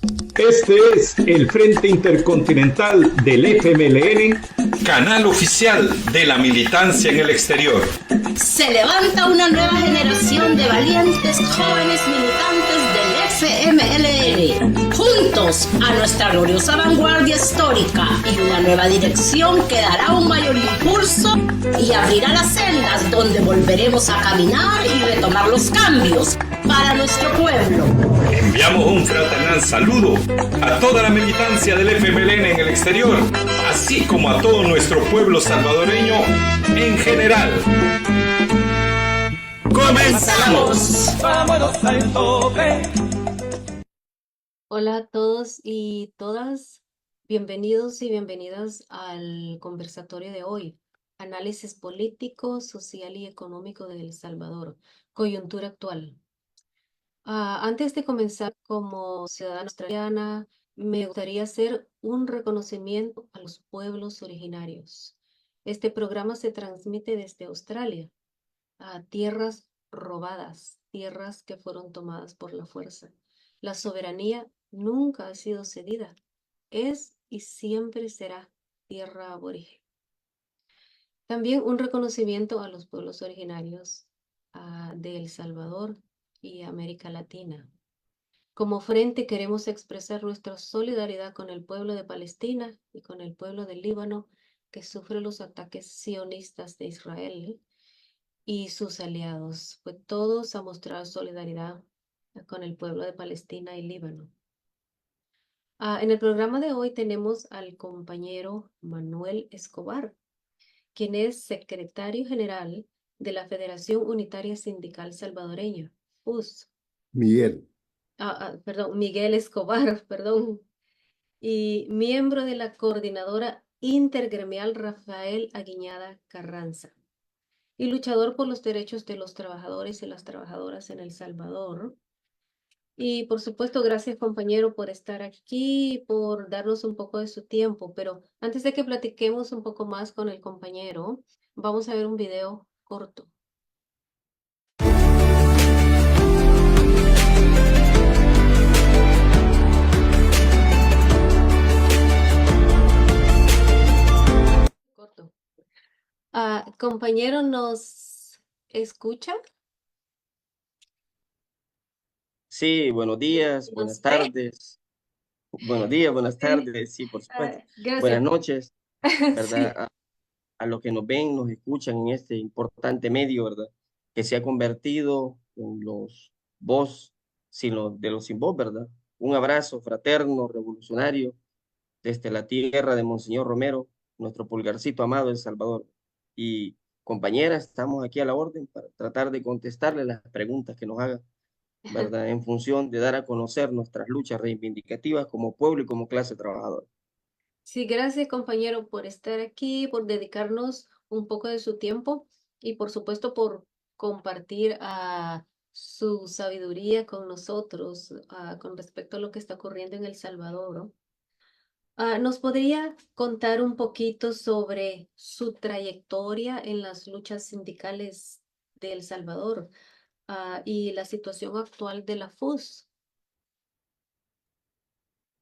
Este es el Frente Intercontinental del FMLN, canal oficial de la militancia en el exterior. Se levanta una nueva generación de valientes jóvenes militantes del FMLN, juntos a nuestra gloriosa vanguardia histórica, y una nueva dirección que dará un mayor impulso y abrirá las sendas donde volveremos a caminar y retomar los cambios para nuestro pueblo. Enviamos un fraternal saludo a toda la militancia del FMLN en el exterior, así como a todo nuestro pueblo salvadoreño en general. ¡Comenzamos! ¡Vámonos al tope! Hola a todos y todas, bienvenidos y bienvenidas al conversatorio de hoy, análisis político, social y económico de El Salvador, coyuntura actual. Antes de comenzar, como ciudadana australiana, me gustaría hacer un reconocimiento a los pueblos originarios. Este programa se transmite desde Australia, a tierras robadas, tierras que fueron tomadas por la fuerza. La soberanía nunca ha sido cedida, es y siempre será tierra aborigen. También un reconocimiento a los pueblos originarios de El Salvador y América Latina. Como frente queremos expresar nuestra solidaridad con el pueblo de Palestina y con el pueblo del Líbano que sufre los ataques sionistas de Israel y sus aliados, pues todos a mostrar solidaridad con el pueblo de Palestina y Líbano. En el programa de hoy tenemos al compañero Manuel Escobar, quien es secretario general de la Federación Unitaria Sindical Salvadoreña, FUS. Miguel. Perdón, Miguel Escobar, perdón, y miembro de la coordinadora intergremial Rafael Aguiñada Carranza, y luchador por los derechos de los trabajadores y las trabajadoras en El Salvador. Y por supuesto, gracias compañero por estar aquí y por darnos un poco de su tiempo. Pero antes de que platiquemos un poco más con el compañero, vamos a ver un video corto. Corto. Compañero, ¿nos escucha? Sí, buenos días, No buenas sé. tardes. Buenos días, buenas Sí. tardes, sí, por supuesto. Gracias. Buenas noches, ¿verdad? Sí. A los que nos ven, nos escuchan en este importante medio, ¿verdad? Que se ha convertido en los voz de los sin voz, ¿verdad? Un abrazo fraterno, revolucionario, desde la tierra de Monseñor Romero, nuestro pulgarcito amado El Salvador. Y compañeras, estamos aquí a la orden para tratar de contestarle las preguntas que nos hagan, ¿verdad? En función de dar a conocer nuestras luchas reivindicativas como pueblo y como clase trabajadora. Sí, gracias compañero por estar aquí, por dedicarnos un poco de su tiempo y por supuesto por compartir su sabiduría con nosotros con respecto a lo que está ocurriendo en El Salvador, ¿no? ¿Nos podría contar un poquito sobre su trayectoria en las luchas sindicales de El Salvador y la situación actual de la FUS?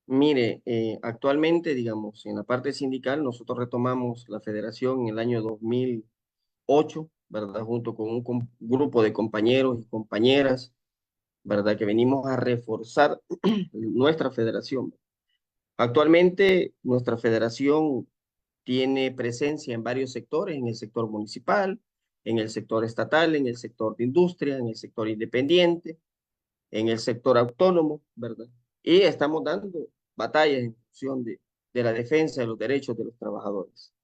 Mire, actualmente, digamos, en la parte sindical, nosotros retomamos la federación en el año 2008, ¿verdad? Junto con un grupo de compañeros y compañeras, ¿verdad? Que venimos a reforzar nuestra federación. Actualmente, nuestra federación tiene presencia en varios sectores, en el sector municipal, en el sector estatal, en el sector de industria, en el sector independiente, en el sector autónomo, ¿verdad? Y estamos dando batallas en función de la defensa de los derechos de los trabajadores.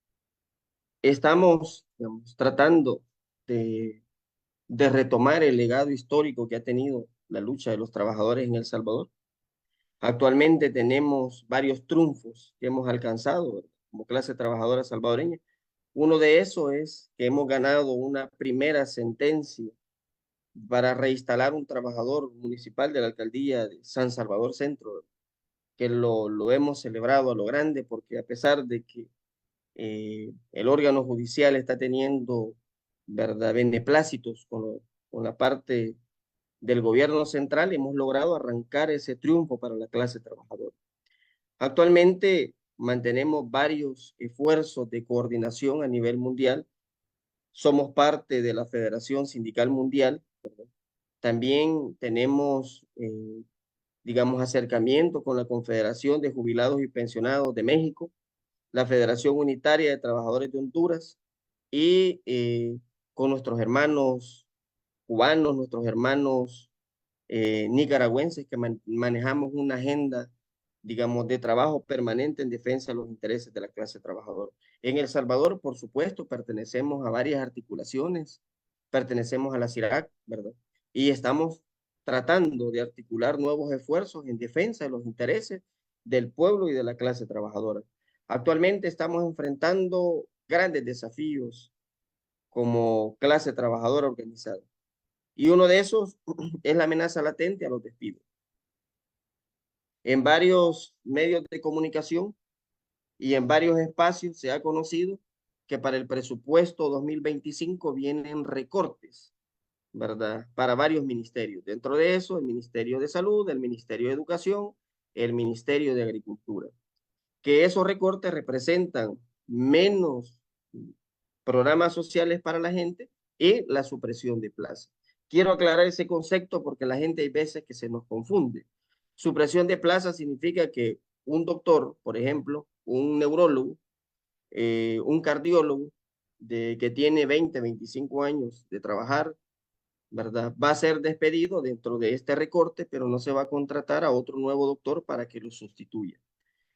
Estamos, digamos, tratando de, de retomar el legado histórico que ha tenido la lucha de los trabajadores en El Salvador. Actualmente tenemos varios triunfos que hemos alcanzado, ¿verdad? Como clase trabajadora salvadoreña. Uno de esos es que hemos ganado una primera sentencia para reinstalar un trabajador municipal de la alcaldía de San Salvador Centro, que lo hemos celebrado a lo grande, porque a pesar de que el órgano judicial está teniendo, ¿verdad?, beneplácitos con la parte del gobierno central, hemos logrado arrancar ese triunfo para la clase trabajadora. Actualmente mantenemos varios esfuerzos de coordinación a nivel mundial. Somos parte de la Federación Sindical Mundial. También tenemos, digamos, acercamiento con la Confederación de Jubilados y Pensionados de México, la Federación Unitaria de Trabajadores de Honduras y con nuestros hermanos cubanos, nuestros hermanos nicaragüenses que manejamos una agenda, digamos, de trabajo permanente en defensa de los intereses de la clase trabajadora. En El Salvador, por supuesto, pertenecemos a varias articulaciones, pertenecemos a la CIRAC, ¿verdad? Y estamos tratando de articular nuevos esfuerzos en defensa de los intereses del pueblo y de la clase trabajadora. Actualmente estamos enfrentando grandes desafíos como clase trabajadora organizada. Y uno de esos es la amenaza latente a los despidos. En varios medios de comunicación y en varios espacios se ha conocido que para el presupuesto 2025 vienen recortes, ¿verdad? Para varios ministerios. Dentro de eso, el Ministerio de Salud, el Ministerio de Educación, el Ministerio de Agricultura. Que esos recortes representan menos programas sociales para la gente y la supresión de plazas. Quiero aclarar ese concepto porque la gente hay veces que se nos confunde. Supresión de plazas significa que un doctor, por ejemplo, un neurólogo, un cardiólogo que tiene 20, 25 años de trabajar, ¿verdad? Va a ser despedido dentro de este recorte, pero no se va a contratar a otro nuevo doctor para que lo sustituya.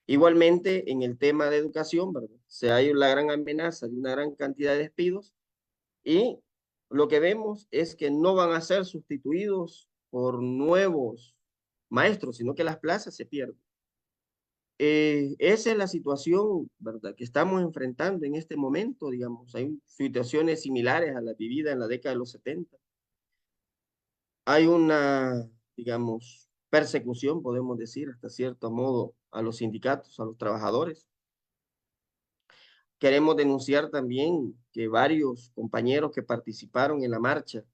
Igualmente, en el tema de educación, ¿verdad? Se hay la gran amenaza de una gran cantidad de despidos y lo que vemos es que no van a ser sustituidos por nuevos maestros, sino que las plazas se pierden. Esa es la situación, ¿verdad?, que estamos enfrentando en este momento, digamos. Hay situaciones similares a la vivida en la década de los 70. Hay una, digamos, persecución, podemos decir, hasta cierto modo, a los sindicatos, a los trabajadores. Queremos denunciar también que varios compañeros que participaron en la marcha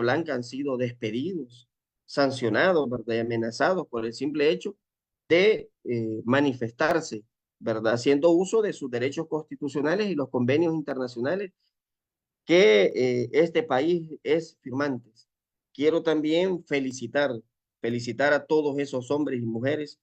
blanca, han sido despedidos, sancionados, ¿verdad?, y amenazados por el simple hecho de manifestarse, ¿verdad?, haciendo uso de sus derechos constitucionales y los convenios internacionales que este país es firmante. Quiero también felicitar a todos esos hombres y mujeres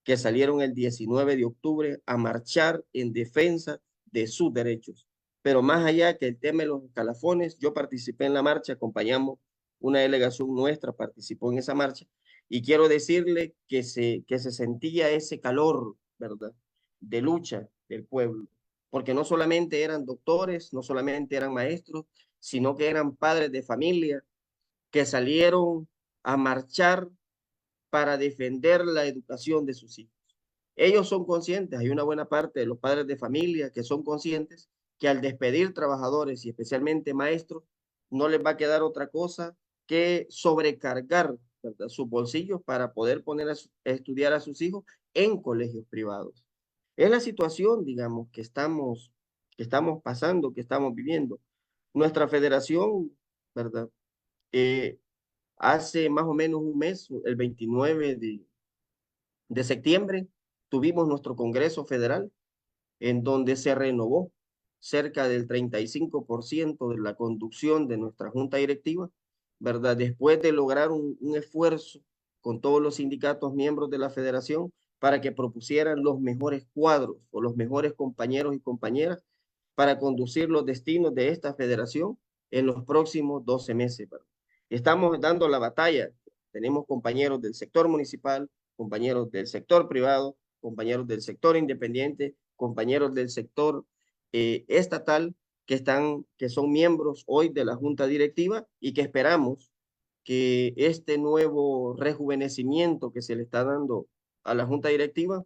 que salieron el 19 de octubre a marchar en defensa de sus derechos. Pero más allá que el tema de los escalafones, yo participé en la marcha, acompañamos una delegación nuestra, participó en esa marcha, y quiero decirle que se sentía ese calor, ¿verdad?, de lucha del pueblo, porque no solamente eran doctores, no solamente eran maestros, sino que eran padres de familia que salieron a marchar para defender la educación de sus hijos. Ellos son conscientes, hay una buena parte de los padres de familia que son conscientes que al despedir trabajadores y especialmente maestros, no les va a quedar otra cosa que sobrecargar, ¿verdad?, sus bolsillos para poder poner a estudiar a sus hijos en colegios privados. Es la situación, digamos, que estamos pasando, que estamos viviendo. Nuestra federación, ¿verdad?, hace más o menos un mes, el 29 de septiembre, tuvimos nuestro Congreso Federal, en donde se renovó cerca del 35% de la conducción de nuestra junta directiva, ¿verdad? Después de lograr un esfuerzo con todos los sindicatos miembros de la federación para que propusieran los mejores cuadros o los mejores compañeros y compañeras para conducir los destinos de esta federación en los próximos 12 meses, ¿verdad? Estamos dando la batalla. Tenemos compañeros del sector municipal, compañeros del sector privado, compañeros del sector independiente, compañeros del sector estatal que son miembros hoy de la junta directiva y que esperamos que este nuevo rejuvenecimiento que se le está dando a la junta directiva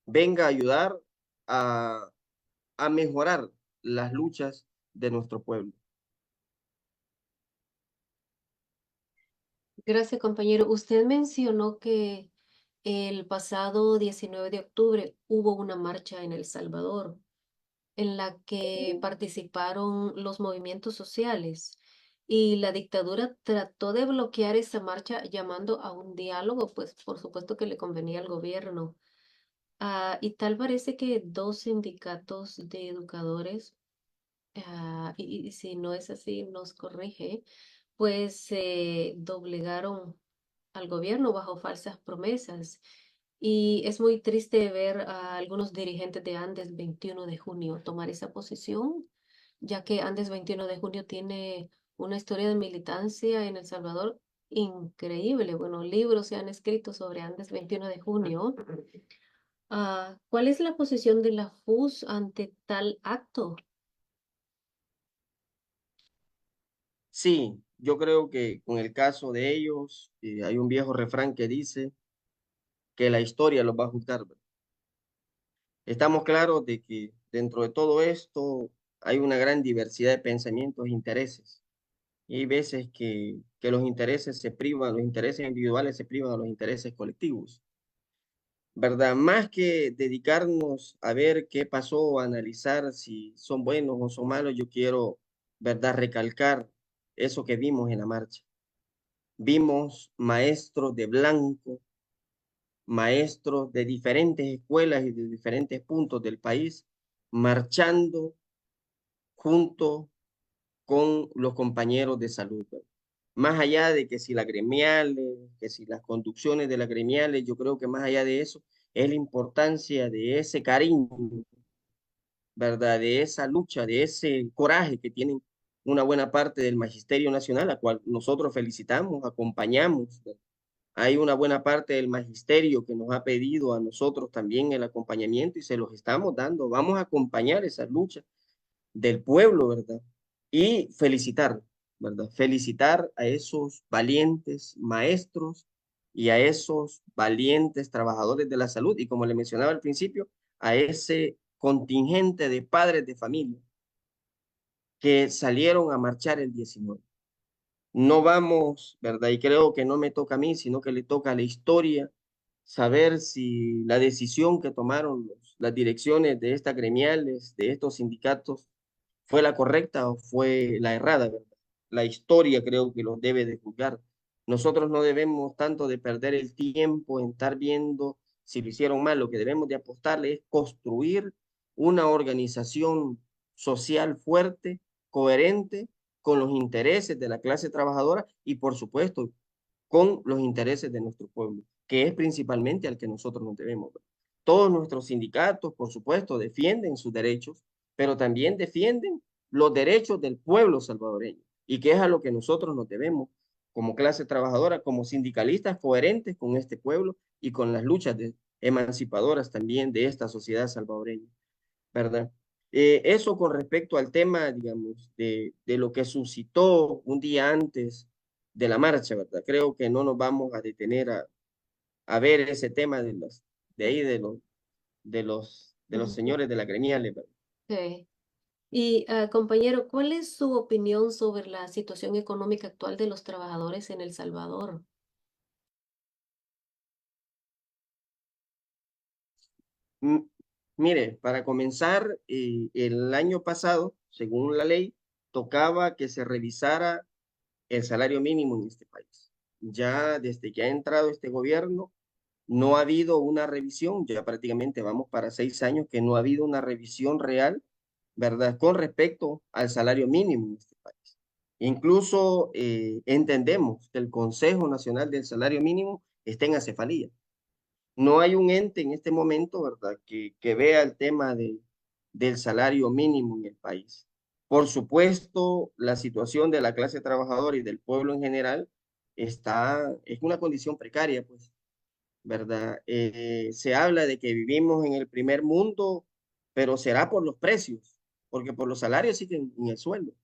venga a ayudar a mejorar las luchas de nuestro pueblo. Gracias, compañero. Usted mencionó que el pasado 19 de octubre hubo una marcha en El Salvador en la que participaron los movimientos sociales. y la dictadura trató de bloquear esa marcha llamando a un diálogo, pues por supuesto que le convenía al gobierno. Y tal parece que dos sindicatos de educadores, y si no es así, nos corrige, pues se doblegaron al gobierno bajo falsas promesas. Y es muy triste ver a algunos dirigentes de Andes 21 de junio tomar esa posición, ya que Andes 21 de junio tiene una historia de militancia en El Salvador increíble. Bueno, libros se han escrito sobre Andes 21 de junio. ¿Cuál es la posición de la FUS ante tal acto? Sí, yo creo que con el caso de ellos, hay un viejo refrán que dice que la historia los va a juzgar, ¿verdad? Estamos claros de que dentro de todo esto hay una gran diversidad de pensamientos e intereses. Y hay veces que los intereses se privan, los intereses individuales se privan a los intereses colectivos, ¿verdad? Más que dedicarnos a ver qué pasó, a analizar si son buenos o son malos, yo quiero, ¿verdad?, recalcar eso que vimos en la marcha. Vimos maestros de blanco, maestros de diferentes escuelas y de diferentes puntos del país marchando junto con los compañeros de salud, ¿verdad? Más allá de que si las gremiales, que si las conducciones de las gremiales, yo creo que más allá de eso es la importancia de ese cariño, ¿verdad? De esa lucha, de ese coraje que tienen una buena parte del Magisterio Nacional, a cual nosotros felicitamos, acompañamos, ¿verdad? Hay una buena parte del magisterio que nos ha pedido a nosotros también el acompañamiento y se los estamos dando. Vamos a acompañar esa lucha del pueblo, ¿verdad? Y felicitar, ¿verdad? Felicitar a esos valientes maestros y a esos valientes trabajadores de la salud y como le mencionaba al principio, a ese contingente de padres de familia que salieron a marchar el 19. No vamos, ¿verdad? Y creo que no me toca a mí, sino que le toca a la historia saber si la decisión que tomaron las direcciones de estas gremiales, de estos sindicatos, fue la correcta o fue la errada, ¿verdad? La historia creo que los debe de juzgar. Nosotros no debemos tanto de perder el tiempo en estar viendo si lo hicieron mal. Lo que debemos de apostarle es construir una organización social fuerte, coherente, con los intereses de la clase trabajadora y, por supuesto, con los intereses de nuestro pueblo, que es principalmente al que nosotros nos debemos ver. Todos nuestros sindicatos, por supuesto, defienden sus derechos, pero también defienden los derechos del pueblo salvadoreño, y que es a lo que nosotros nos debemos como clase trabajadora, como sindicalistas coherentes con este pueblo y con las luchas emancipadoras también de esta sociedad salvadoreña, ¿verdad? Eso con respecto al tema, digamos, de lo que suscitó un día antes de la marcha, ¿verdad? Creo que no nos vamos a detener a ver ese tema de ahí, de los Ujú. señores de la gremiales, ¿verdad? Sí. Y compañero, ¿cuál es su opinión sobre la situación económica actual de los trabajadores en El Salvador? M- Mire, para comenzar, el año pasado, según la ley, tocaba que se revisara el salario mínimo en este país. Ya desde que ha entrado este gobierno, no ha habido una revisión, ya prácticamente vamos para 6 años que no ha habido una revisión real, ¿verdad? Con respecto al salario mínimo en este país. Incluso entendemos que el Consejo Nacional del Salario Mínimo está en acefalía. No hay un ente en este momento, ¿verdad?, que vea el tema del salario mínimo en el país. Por supuesto, la situación de la clase trabajadora y del pueblo en general es una condición precaria, pues, ¿verdad? Se habla de que vivimos en el primer mundo, pero será por los precios, porque por los salarios siguen en el sueldo.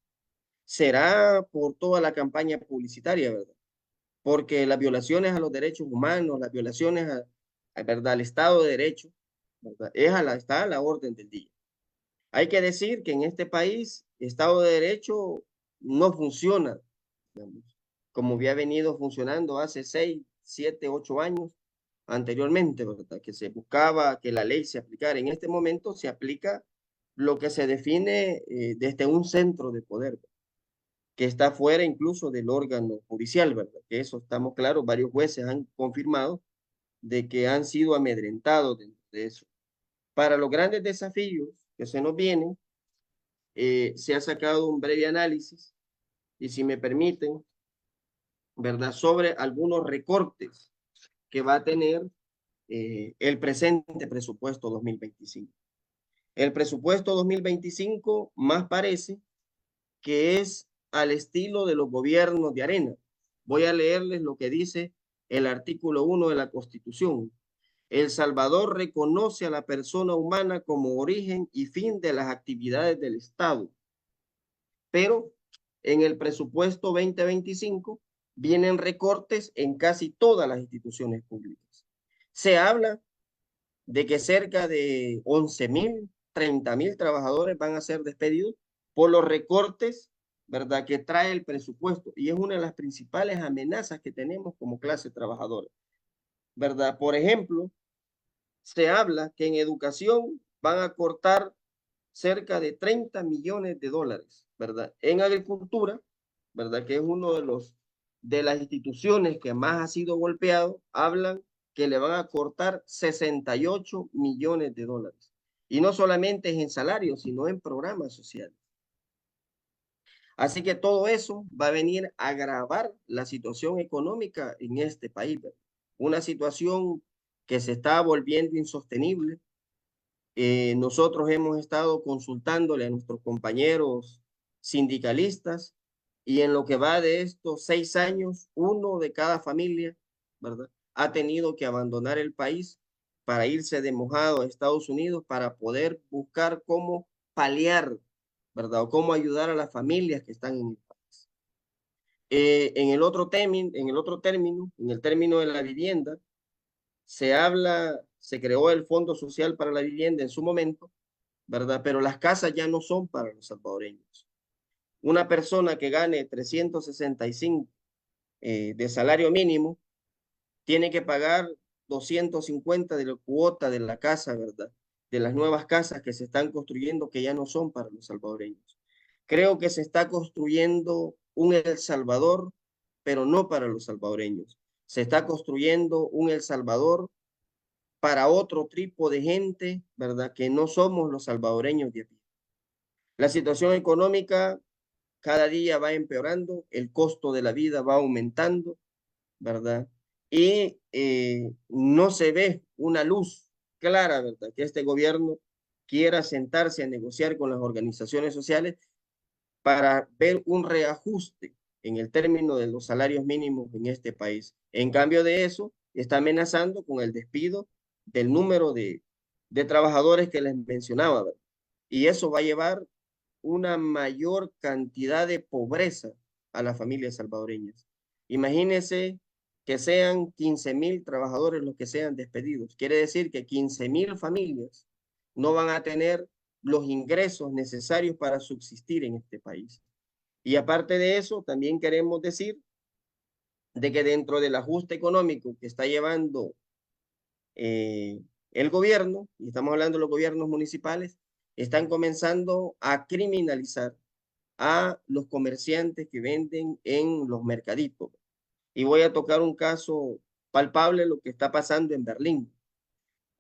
Será por toda la campaña publicitaria, ¿verdad? Porque las violaciones a los derechos humanos, las violaciones ¿verdad?, al Estado de Derecho, ¿verdad?, está a la orden del día. Hay que decir que en este país, Estado de Derecho no funciona, digamos, como había venido funcionando hace 6, 7, 8 años anteriormente, ¿verdad? Que se buscaba que la ley se aplicara. En este momento se aplica lo que se define desde un centro de poder. que está fuera incluso del órgano judicial, ¿verdad? Que eso estamos claros, varios jueces han confirmado de que han sido amedrentados dentro de eso. Para los grandes desafíos que se nos vienen, se ha sacado un breve análisis, y si me permiten, ¿verdad? Sobre algunos recortes que va a tener el presente presupuesto 2025. El presupuesto 2025 más parece que es al estilo de los gobiernos de arena. Voy a leerles lo que dice el artículo 1 de la Constitución. El Salvador reconoce a la persona humana como origen y fin de las actividades del Estado. Pero en el presupuesto 2025 vienen recortes en casi todas las instituciones públicas. Se habla de que cerca de 11,000, 30,000 trabajadores van a ser despedidos por los recortes, ¿verdad?, que trae el presupuesto. Y es una de las principales amenazas que tenemos como clase trabajadora, ¿verdad? Por ejemplo, se habla que en educación van a cortar cerca de 30 millones de dólares, ¿verdad? En agricultura, ¿verdad?, que es uno de las instituciones que más ha sido golpeado, hablan que le van a cortar 68 millones de dólares. Y no solamente es en salarios, sino en programas sociales. Así que todo eso va a venir a agravar la situación económica en este país, ¿verdad? Una situación que se está volviendo insostenible. Nosotros hemos estado consultándole a nuestros compañeros sindicalistas y en lo que va de estos 6 años, uno de cada familia, ¿verdad?, ha tenido que abandonar el país para irse de mojado a Estados Unidos para poder buscar cómo paliar, ¿verdad?, o cómo ayudar a las familias que están en el país. En el otro término, en el término de la vivienda, se creó el Fondo Social para la Vivienda en su momento, ¿verdad? Pero las casas ya no son para los salvadoreños. Una persona que gane 365 de salario mínimo tiene que pagar 250 de la cuota de la casa, ¿verdad? De las nuevas casas que se están construyendo que ya no son para los salvadoreños. Creo que se está construyendo un El Salvador, pero no para los salvadoreños. Se está construyendo un El Salvador para otro tipo de gente, ¿verdad?, que no somos los salvadoreños de aquí. La situación económica cada día va empeorando, el costo de la vida va aumentando, ¿verdad? Y no se ve una luz clara, ¿verdad?, que este gobierno quiera sentarse a negociar con las organizaciones sociales para ver un reajuste en el término de los salarios mínimos en este país. En cambio de eso, está amenazando con el despido del número de trabajadores que les mencionaba, ¿verdad? Y eso va a llevar una mayor cantidad de pobreza a las familias salvadoreñas. Imagínense que sean 15,000 trabajadores los que sean despedidos. Quiere decir que 15,000 familias no van a tener los ingresos necesarios para subsistir en este país. Y aparte de eso, también queremos decir de que dentro del ajuste económico que está llevando el gobierno, y estamos hablando de los gobiernos municipales, están comenzando a criminalizar a los comerciantes que venden en los mercaditos. Y voy a tocar un caso palpable, lo que está pasando en Berlín.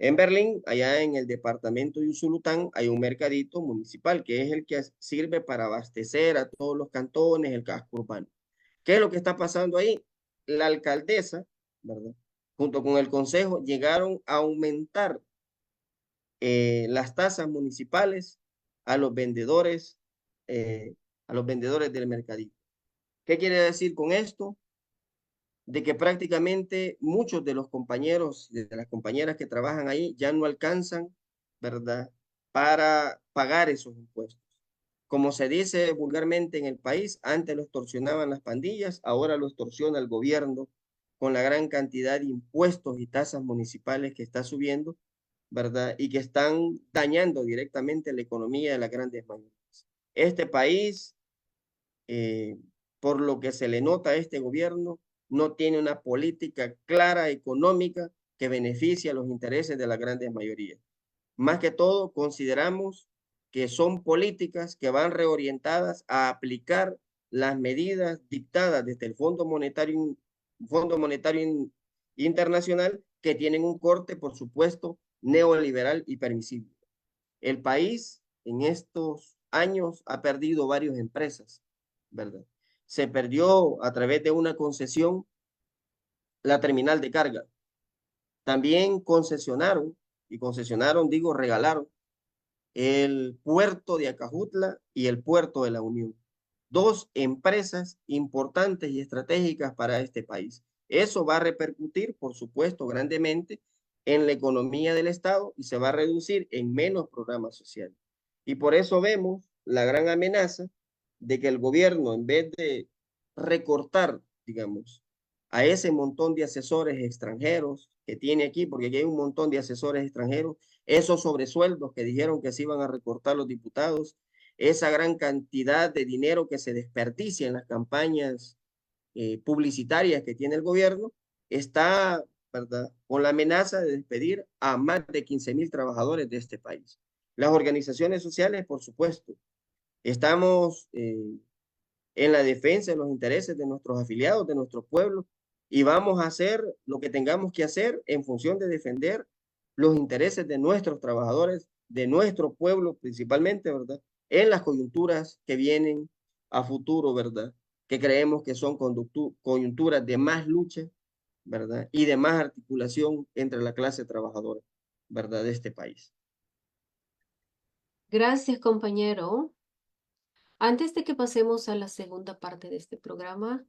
En Berlín, allá en el departamento de Usulután, hay un mercadito municipal que es el que sirve para abastecer a todos los cantones, el casco urbano. ¿Qué es lo que está pasando ahí? La alcaldesa, ¿verdad?, junto con el consejo, llegaron a aumentar las tasas municipales a los vendedores, del mercadito. ¿Qué quiere decir con esto? De que prácticamente muchos de los compañeros, de las compañeras que trabajan ahí, ya no alcanzan, ¿verdad?, para pagar esos impuestos. Como se dice vulgarmente en el país, antes lo extorsionaban las pandillas, ahora lo extorsiona el gobierno con la gran cantidad de impuestos y tasas municipales que está subiendo, ¿verdad?, y que están dañando directamente la economía de las grandes mayorías. Este país, por lo que se le nota a este gobierno, no tiene una política clara económica que beneficie a los intereses de las grandes mayorías. Más que todo, consideramos que son políticas que van reorientadas a aplicar las medidas dictadas desde el Fondo Monetario Internacional, que tienen un corte, por supuesto, neoliberal y permisivo. El país en estos años ha perdido varias empresas, ¿verdad? Se perdió a través de una concesión la terminal de carga. También digo, regalaron el puerto de Acajutla y el puerto de La Unión. Dos empresas importantes y estratégicas para este país. Eso va a repercutir, por supuesto, grandemente en la economía del Estado y se va a reducir en menos programas sociales. Y por eso vemos la gran amenaza de que el gobierno, en vez de recortar, digamos, a ese montón de asesores extranjeros que tiene aquí, porque aquí hay un montón de asesores extranjeros, esos sobresueldos que dijeron que se iban a recortar los diputados, esa gran cantidad de dinero que se desperdicia en las campañas publicitarias que tiene el gobierno, está, ¿verdad?, con la amenaza de despedir a más de 15,000 trabajadores de este país. Las organizaciones sociales, por supuesto, estamos en la defensa de los intereses de nuestros afiliados, de nuestro pueblo, y vamos a hacer lo que tengamos que hacer en función de defender los intereses de nuestros trabajadores, de nuestro pueblo principalmente, ¿verdad? En las coyunturas que vienen a futuro, ¿verdad? Que creemos que son coyunturas de más lucha, ¿verdad? Y de más articulación entre la clase trabajadora, ¿verdad? De este país. Gracias, compañero. Antes de que pasemos a la segunda parte de este programa,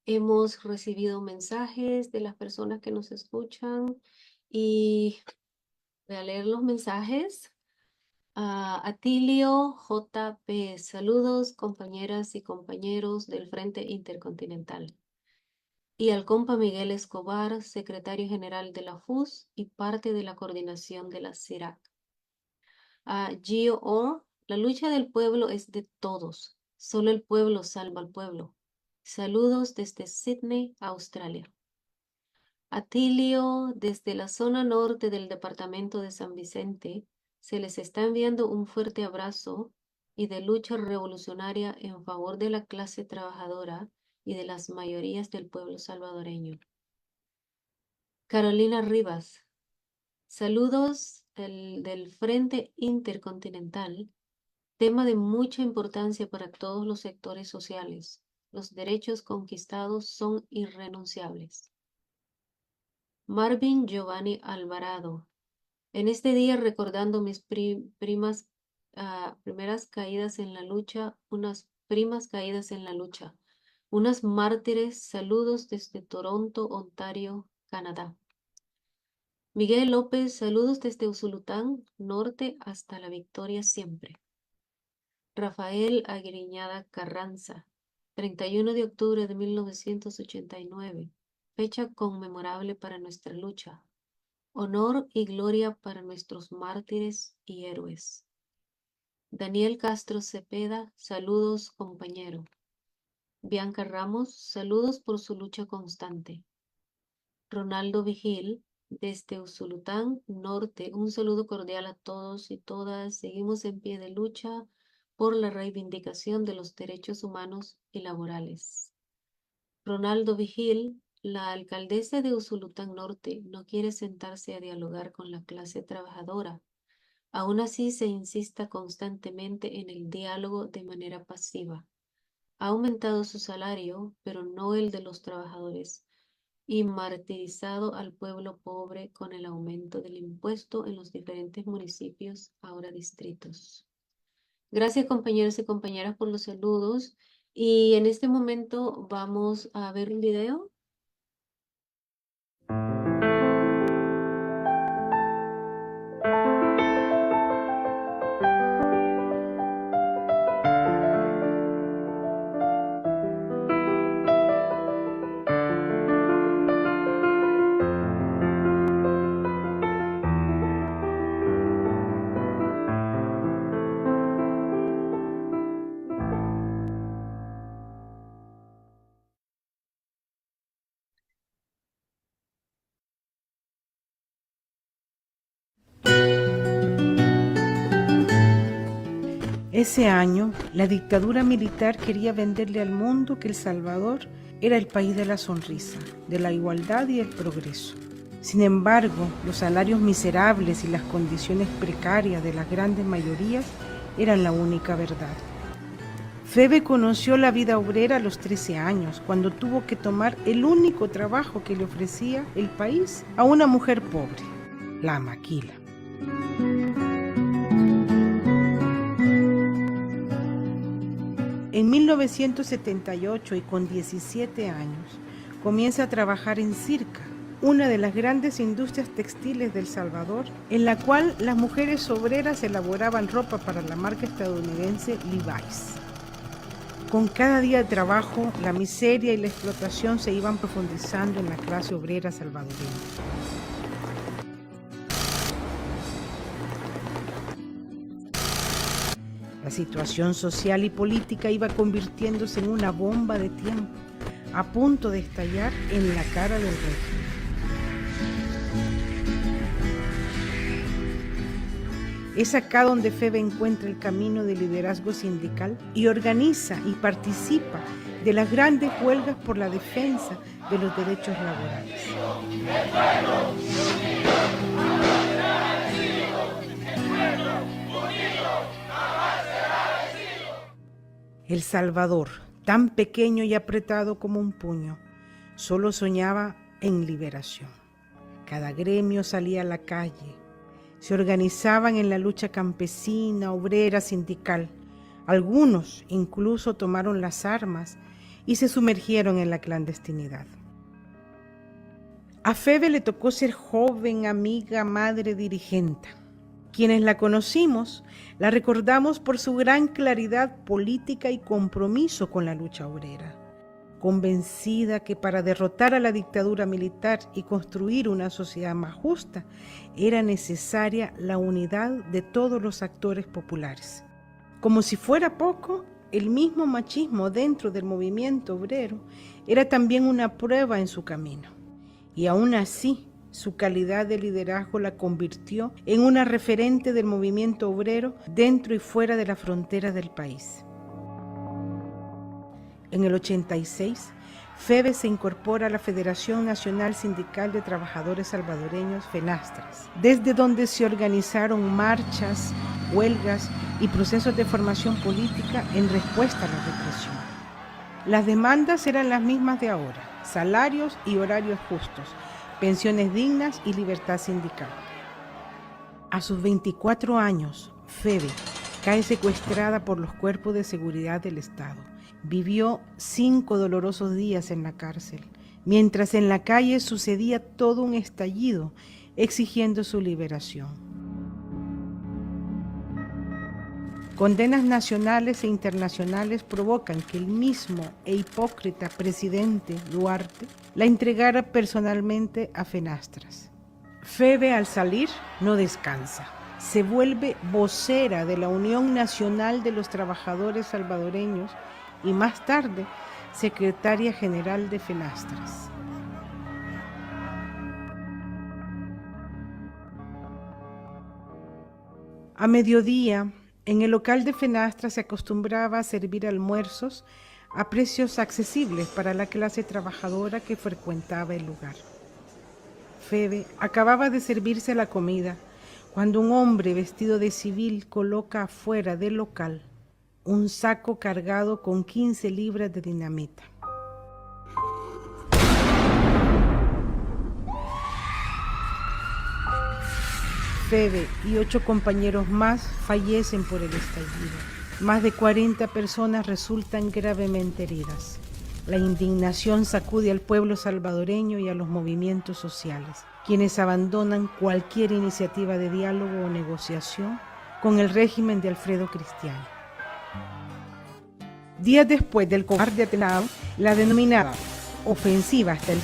hemos recibido mensajes de las personas que nos escuchan y voy a leer los mensajes. Atilio JP, saludos compañeras y compañeros del Frente Intercontinental. Y al compa Miguel Escobar, secretario general de la FUS y parte de la coordinación de la CIRAC. Gio O, la lucha del pueblo es de todos. Solo el pueblo salva al pueblo. Saludos desde Sydney, Australia. Atilio, desde la zona norte del departamento de San Vicente, se les está enviando un fuerte abrazo y de lucha revolucionaria en favor de la clase trabajadora y de las mayorías del pueblo salvadoreño. Carolina Rivas, saludos del Frente Intercontinental, tema de mucha importancia para todos los sectores sociales. Los derechos conquistados son irrenunciables. Marvin Giovanni Alvarado, en este día recordando mis primeras caídas en la lucha, unas mártires, saludos desde Toronto, Ontario, Canadá. Miguel López, saludos desde Usulután, norte hasta la victoria siempre. Rafael Agriñada Carranza, 31 de octubre de 1989, fecha conmemorable para nuestra lucha. Honor y gloria para nuestros mártires y héroes. Daniel Castro Cepeda, saludos compañero. Bianca Ramos, saludos por su lucha constante. Ronaldo Vigil, desde Usulután Norte, un saludo cordial a todos y todas. Seguimos en pie de lucha por la reivindicación de los derechos humanos y laborales. Ronaldo Vigil, la alcaldesa de Usulután Norte no quiere sentarse a dialogar con la clase trabajadora. Aún así se insista constantemente en el diálogo de manera pasiva. Ha aumentado su salario, pero no el de los trabajadores, y martirizado al pueblo pobre con el aumento del impuesto en los diferentes municipios, ahora distritos. Gracias compañeros y compañeras por los saludos. Y en este momento vamos a ver un video. Ese año, la dictadura militar quería venderle al mundo que El Salvador era el país de la sonrisa, de la igualdad y el progreso. Sin embargo, los salarios miserables y las condiciones precarias de las grandes mayorías eran la única verdad. Febe conoció la vida obrera a los 13 años, cuando tuvo que tomar el único trabajo que le ofrecía el país a una mujer pobre, la maquila. En 1978 y con 17 años, comienza a trabajar en Circa, una de las grandes industrias textiles de El Salvador, en la cual las mujeres obreras elaboraban ropa para la marca estadounidense Levi's. Con cada día de trabajo, la miseria y la explotación se iban profundizando en la clase obrera salvadoreña. La situación social y política iba convirtiéndose en una bomba de tiempo, a punto de estallar en la cara del régimen. Es acá donde Febe encuentra el camino del liderazgo sindical y organiza y participa de las grandes huelgas por la defensa de los derechos laborales. El Salvador, tan pequeño y apretado como un puño, solo soñaba en liberación. Cada gremio salía a la calle, se organizaban en la lucha campesina, obrera, sindical. Algunos incluso tomaron las armas y se sumergieron en la clandestinidad. A Febe le tocó ser joven, amiga, madre, dirigente. Quienes la conocimos, la recordamos por su gran claridad política y compromiso con la lucha obrera, convencida que para derrotar a la dictadura militar y construir una sociedad más justa, era necesaria la unidad de todos los actores populares. Como si fuera poco, el mismo machismo dentro del movimiento obrero era también una prueba en su camino, y aún así, su calidad de liderazgo la convirtió en una referente del movimiento obrero dentro y fuera de las fronteras del país. En el 86, Febe se incorpora a la Federación Nacional Sindical de Trabajadores Salvadoreños, FENASTRAS, desde donde se organizaron marchas, huelgas y procesos de formación política en respuesta a la represión. Las demandas eran las mismas de ahora: salarios y horarios justos, pensiones dignas y libertad sindical. A sus 24 años, Febe cae secuestrada por los cuerpos de seguridad del Estado. Vivió 5 dolorosos días en la cárcel, mientras en la calle sucedía todo un estallido exigiendo su liberación. Condenas nacionales e internacionales provocan que el mismo e hipócrita presidente Duarte la entregara personalmente a FENASTRAS. Febe, al salir, no descansa. Se vuelve vocera de la Unión Nacional de los Trabajadores Salvadoreños y más tarde secretaria general de FENASTRAS. A mediodía, en el local de FENASTRAS se acostumbraba a servir almuerzos a precios accesibles para la clase trabajadora que frecuentaba el lugar. Febe acababa de servirse la comida cuando un hombre vestido de civil coloca afuera del local un saco cargado con 15 libras de dinamita. Febe y 8 compañeros más fallecen por el estallido. Más de 40 personas resultan gravemente heridas. La indignación sacude al pueblo salvadoreño y a los movimientos sociales, quienes abandonan cualquier iniciativa de diálogo o negociación con el régimen de Alfredo Cristiano. Días después del cobarde atentado, la denominada ofensiva hasta el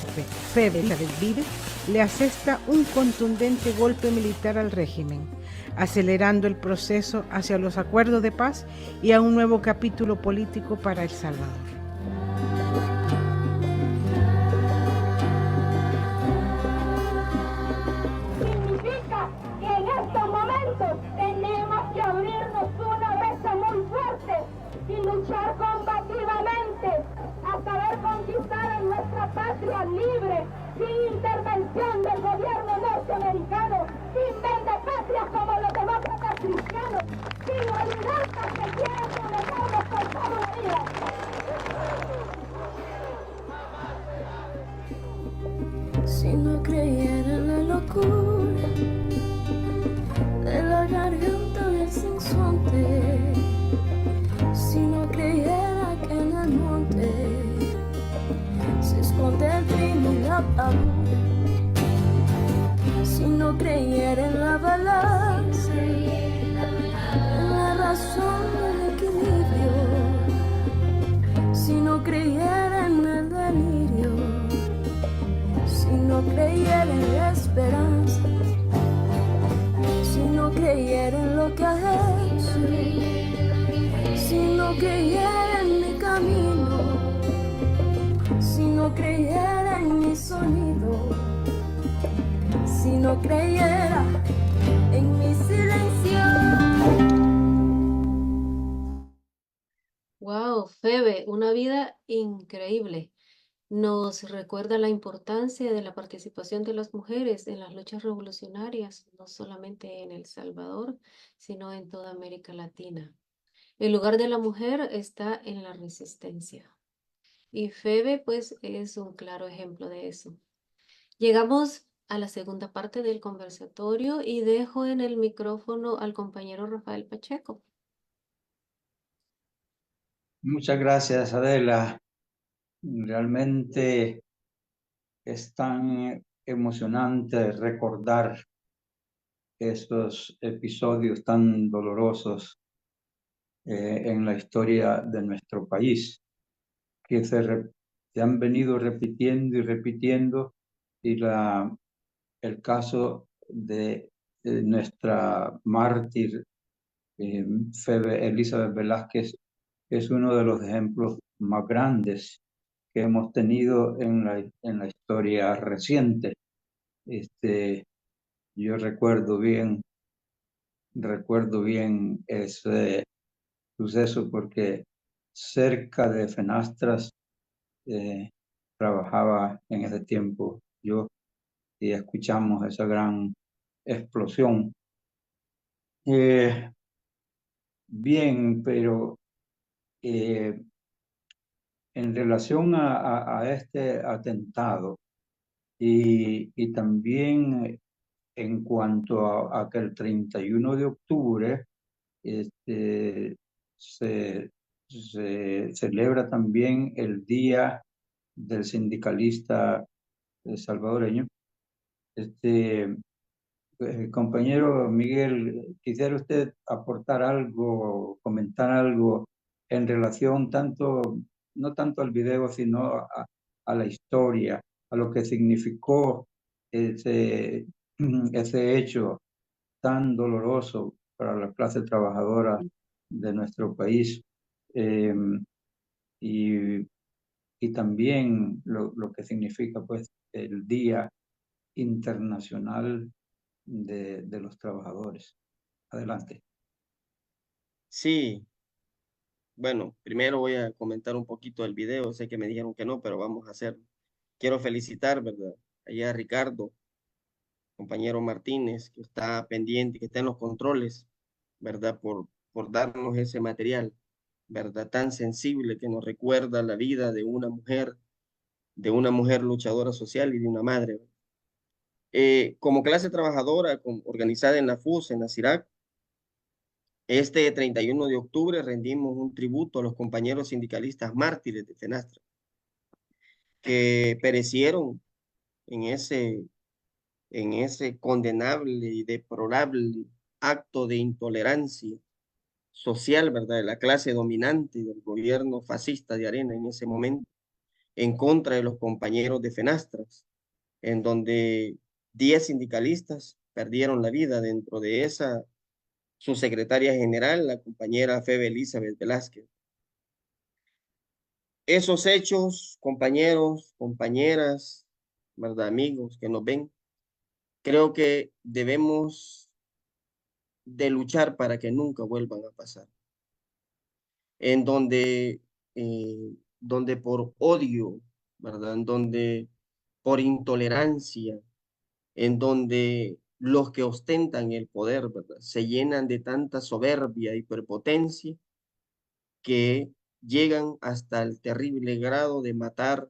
Febe vive le asesta un contundente golpe militar al régimen, acelerando el proceso hacia los acuerdos de paz y a un nuevo capítulo político para El Salvador. Significa que en estos momentos tenemos que abrirnos una brecha muy fuerte no creyera en la balanza, en la razón del equilibrio, si no creyera en el delirio, si no creyera en la esperanza, si no creyera en lo que has hecho, si no creyera en mi camino, si no creyera en mi sonido, si no creyera en mi silencio. Wow, Febe, una vida increíble. Nos recuerda la importancia de la participación de las mujeres en las luchas revolucionarias, no solamente en El Salvador, sino en toda América Latina. El lugar de la mujer está en la resistencia. Y Febe, pues, es un claro ejemplo de eso. Llegamos a la segunda parte del conversatorio y dejo en el micrófono al compañero Rafael Pacheco. Muchas gracias, Adela. Realmente es tan emocionante recordar estos episodios tan dolorosos en la historia de nuestro país, que se han venido repitiendo y repitiendo, y el caso de nuestra mártir Febe Elizabeth Velázquez es uno de los ejemplos más grandes que hemos tenido en la historia reciente. Yo recuerdo bien ese suceso porque cerca de Fenastras trabajaba en ese tiempo yo, y escuchamos esa gran explosión. Bien, pero en relación a este atentado y también en cuanto a que el 31 de octubre se celebra también el Día del Sindicalista salvadoreño. Compañero Miguel, ¿quisiera usted aportar algo, comentar algo en relación no tanto al video, sino a la historia, a lo que significó ese hecho tan doloroso para la clase trabajadora de nuestro país, eh, y, y también lo que significa pues el Día Internacional de los Trabajadores? Adelante. Sí, bueno, primero voy a comentar un poquito del video. Sé que me dijeron que no, pero vamos a hacerlo. Quiero felicitar, ¿verdad? Allá a Ricardo, compañero Martínez, que está pendiente, que está en los controles, ¿verdad? Por darnos ese material, ¿verdad? Tan sensible que nos recuerda la vida de una mujer luchadora social y de una madre. Como clase trabajadora organizada en la FUS, en la CIRAC, este 31 de octubre rendimos un tributo a los compañeros sindicalistas mártires de Fenastra, que perecieron en ese condenable y deplorable acto de intolerancia social, ¿verdad? De la clase dominante del gobierno fascista de Arena en ese momento, en contra de los compañeros de Fenastras, en donde 10 sindicalistas perdieron la vida. Dentro de esa, su secretaria general, la compañera Febe Elizabeth Velázquez. Esos hechos, compañeros, compañeras, ¿verdad? Amigos que nos ven, creo que debemos de luchar para que nunca vuelvan a pasar. En donde por odio, ¿verdad? En donde por intolerancia, en donde los que ostentan el poder, ¿verdad? Se llenan de tanta soberbia y prepotencia que llegan hasta el terrible grado de matar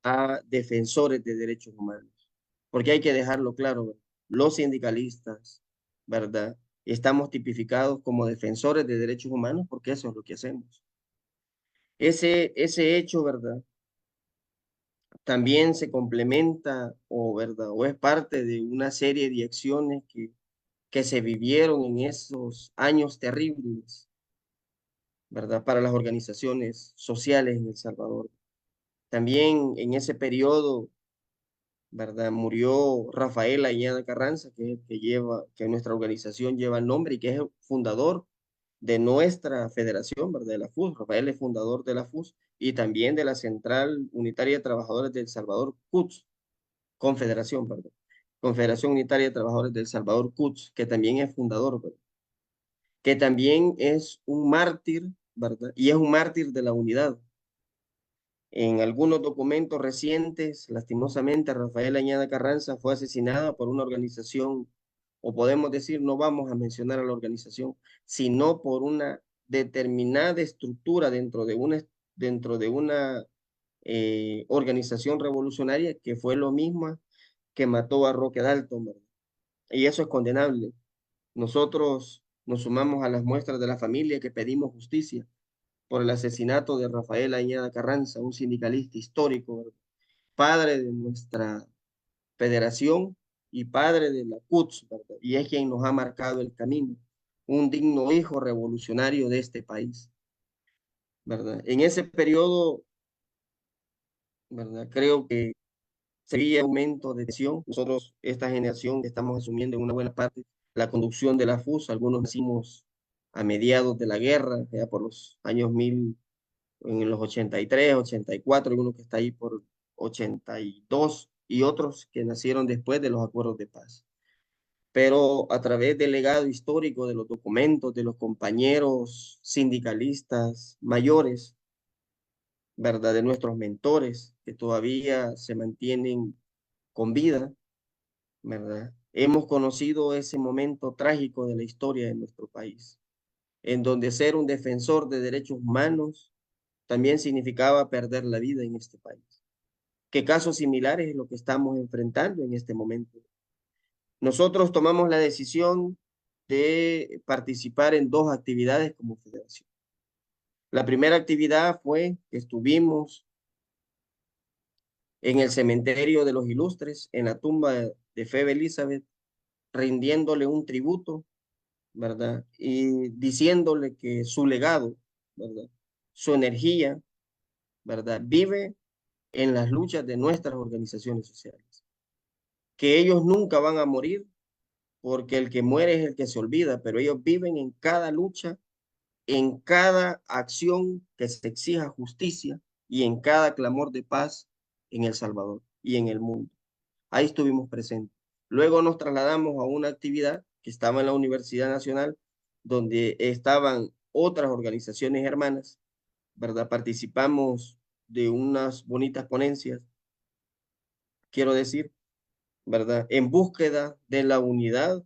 a defensores de derechos humanos. Porque hay que dejarlo claro, ¿verdad? Los sindicalistas, ¿verdad? Estamos tipificados como defensores de derechos humanos porque eso es lo que hacemos. Ese hecho, ¿verdad? también se complementa ¿verdad? O es parte de una serie de acciones que se vivieron en esos años terribles, ¿verdad? Para las organizaciones sociales en El Salvador. También en ese periodo, ¿verdad? Murió Rafael Añada Carranza, que nuestra organización lleva el nombre y que es el fundador de nuestra federación, ¿verdad? De la FUS. Rafael es fundador de la FUS y también de la Central Unitaria de Trabajadores de El Salvador, CUTS, Confederación, ¿verdad? Confederación Unitaria de Trabajadores de El Salvador, CUTS, que también es fundador, ¿verdad? Que también es un mártir, ¿verdad? Y es un mártir de la unidad. En algunos documentos recientes, lastimosamente, Rafael Añada Carranza fue asesinada por una organización, o podemos decir, no vamos a mencionar a la organización, sino por una determinada estructura dentro de una organización revolucionaria que fue lo mismo que mató a Roque Dalton, ¿verdad? Y eso es condenable. Nosotros nos sumamos a las muestras de la familia que pedimos justicia por el asesinato de Rafael Añada Carranza, un sindicalista histórico, ¿verdad? Padre de nuestra federación y padre de la CUTS, ¿verdad? Y es quien nos ha marcado el camino, un digno hijo revolucionario de este país, ¿verdad? En ese periodo, ¿verdad? Creo que sería aumento de tensión. Nosotros, esta generación, estamos asumiendo en una buena parte la conducción de la FUS. Algunos nacimos a mediados de la guerra, ya por los años 1000, en los 83, 84, hay uno que está ahí por 82 y otros que nacieron después de los acuerdos de paz. Pero a través del legado histórico de los documentos de los compañeros sindicalistas mayores, ¿verdad? De nuestros mentores que todavía se mantienen con vida, ¿verdad? Hemos conocido ese momento trágico de la historia de nuestro país, en donde ser un defensor de derechos humanos también significaba perder la vida en este país. ¿Qué casos similares es lo que estamos enfrentando en este momento? Nosotros tomamos la decisión de participar en dos actividades como federación. La primera actividad fue que estuvimos en el cementerio de los Ilustres, en la tumba de Febe Elizabeth, rindiéndole un tributo, ¿verdad? Y diciéndole que su legado, ¿verdad? Su energía, ¿verdad? Vive en las luchas de nuestras organizaciones sociales. Que ellos nunca van a morir porque el que muere es el que se olvida, pero ellos viven en cada lucha, en cada acción que se exija justicia y en cada clamor de paz en El Salvador y en el mundo. Ahí estuvimos presentes. Luego nos trasladamos a una actividad que estaba en la Universidad Nacional, donde estaban otras organizaciones hermanas, ¿verdad? Participamos de unas bonitas ponencias, quiero decir, ¿verdad? En búsqueda de la unidad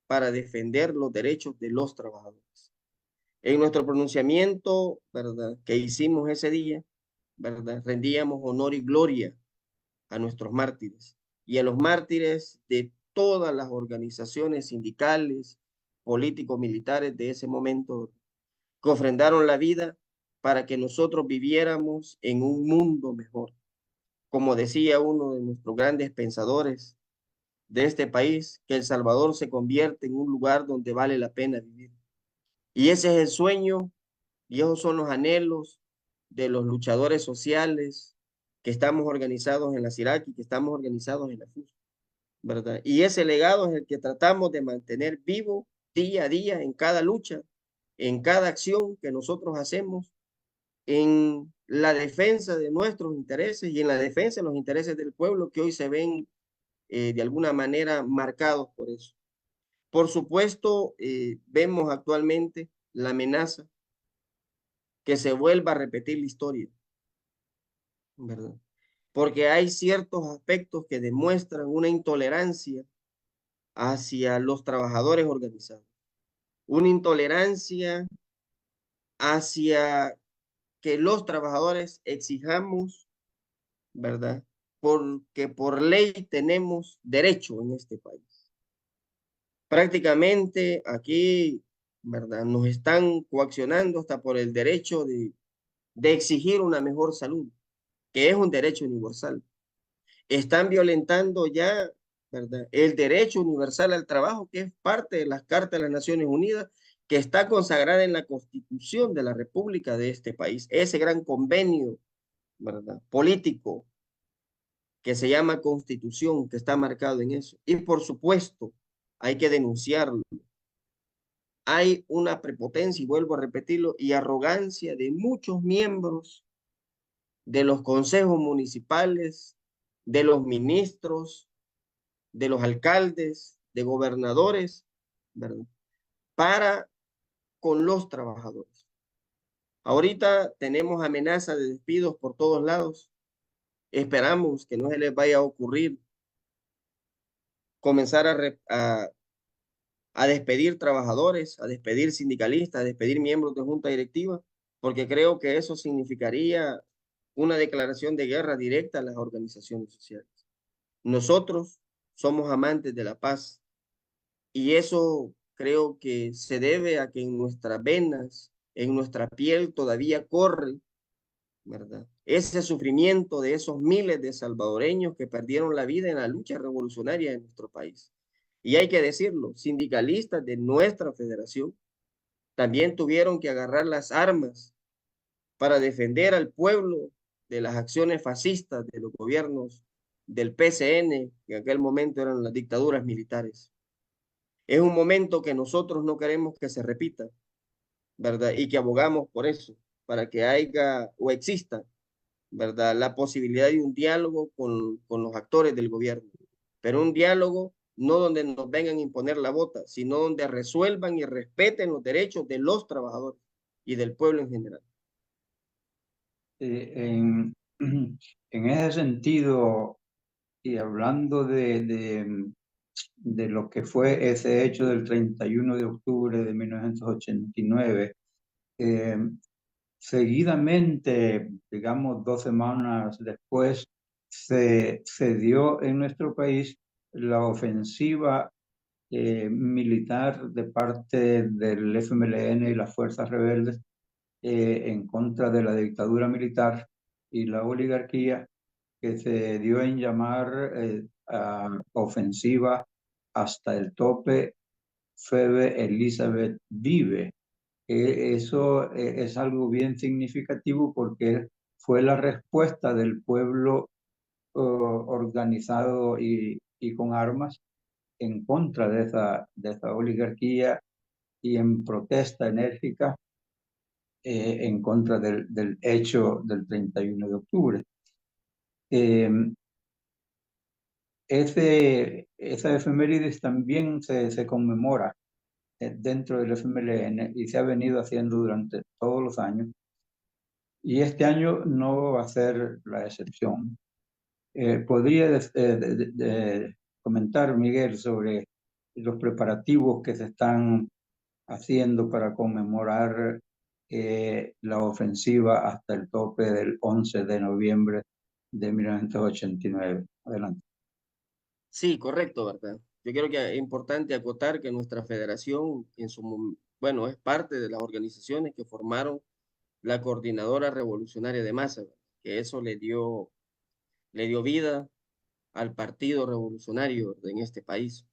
para defender los derechos de los trabajadores. En nuestro pronunciamiento, ¿verdad? Que hicimos ese día, ¿verdad? Rendíamos honor y gloria a nuestros mártires y a los mártires de todas las organizaciones sindicales, políticos, militares de ese momento que ofrendaron la vida para que nosotros viviéramos en un mundo mejor. Como decía uno de nuestros grandes pensadores de este país, que El Salvador se convierte en un lugar donde vale la pena vivir. Y ese es el sueño y esos son los anhelos de los luchadores sociales que estamos organizados en la CIRAC y que estamos organizados en la FUS, ¿verdad? Y ese legado es el que tratamos de mantener vivo día a día en cada lucha, en cada acción que nosotros hacemos, en la defensa de nuestros intereses y en la defensa de los intereses del pueblo que hoy se ven de alguna manera marcados por eso. Por supuesto, vemos actualmente la amenaza que se vuelva a repetir la historia, ¿verdad? Porque hay ciertos aspectos que demuestran una intolerancia hacia los trabajadores organizados, una intolerancia hacia que los trabajadores exijamos, ¿verdad? Porque por ley tenemos derecho en este país. Prácticamente aquí, ¿verdad? Nos están coaccionando hasta por el derecho de exigir una mejor salud, que es un derecho universal. están violentando ya, ¿verdad?, el derecho universal al trabajo, que es parte de las Cartas de las Naciones Unidas, que está consagrada en la Constitución de la República de este país. Ese gran convenio, ¿verdad?, político que se llama Constitución, que está marcado en eso. Y por supuesto, hay que denunciarlo. Hay una prepotencia, y vuelvo a repetirlo, y arrogancia de muchos miembros de los consejos municipales, de los ministros, de los alcaldes, de gobernadores, ¿verdad?, para con los trabajadores. Ahorita tenemos amenazas de despidos por todos lados. Esperamos que no se les vaya a ocurrir comenzar a despedir trabajadores, a despedir sindicalistas, a despedir miembros de junta directiva, porque creo que eso significaría una declaración de guerra directa a las organizaciones sociales. Nosotros somos amantes de la paz y eso creo que se debe a que en nuestras venas, en nuestra piel todavía corre, ¿verdad?, ese sufrimiento de esos miles de salvadoreños que perdieron la vida en la lucha revolucionaria de nuestro país. Y hay que decirlo, sindicalistas de nuestra federación también tuvieron que agarrar las armas para defender al pueblo de las acciones fascistas de los gobiernos del PCN, que en aquel momento eran las dictaduras militares. Es un momento que nosotros no queremos que se repita, ¿verdad? Y que abogamos por eso, para que haya o exista, ¿verdad?, la posibilidad de un diálogo con los actores del gobierno, pero un diálogo no donde nos vengan a imponer la bota, sino donde resuelvan y respeten los derechos de los trabajadores y del pueblo en general. En ese sentido, y hablando de lo que fue ese hecho del 31 de octubre de 1989, seguidamente, digamos 2 semanas después, se dio en nuestro país la ofensiva militar de parte del FMLN y las fuerzas rebeldes en contra de la dictadura militar y la oligarquía, que se dio en llamar ofensiva hasta el tope, Febe Elizabeth vive. Eso es algo bien significativo porque fue la respuesta del pueblo organizado y con armas en contra de esa oligarquía y en protesta enérgica en contra del hecho del 31 de octubre. Esa efemérides también se conmemora dentro del FMLN y se ha venido haciendo durante todos los años. Y este año no va a ser la excepción. ¿Podría comentar, Miguel, sobre los preparativos que se están haciendo para conmemorar la ofensiva hasta el tope del 11 de noviembre de 1989? Adelante. Sí, correcto, ¿verdad? Yo creo que es importante acotar que nuestra federación, bueno, es parte de las organizaciones que formaron la Coordinadora Revolucionaria de Masa, ¿verdad?, que eso le dio vida al Partido Revolucionario, ¿verdad?, en este país.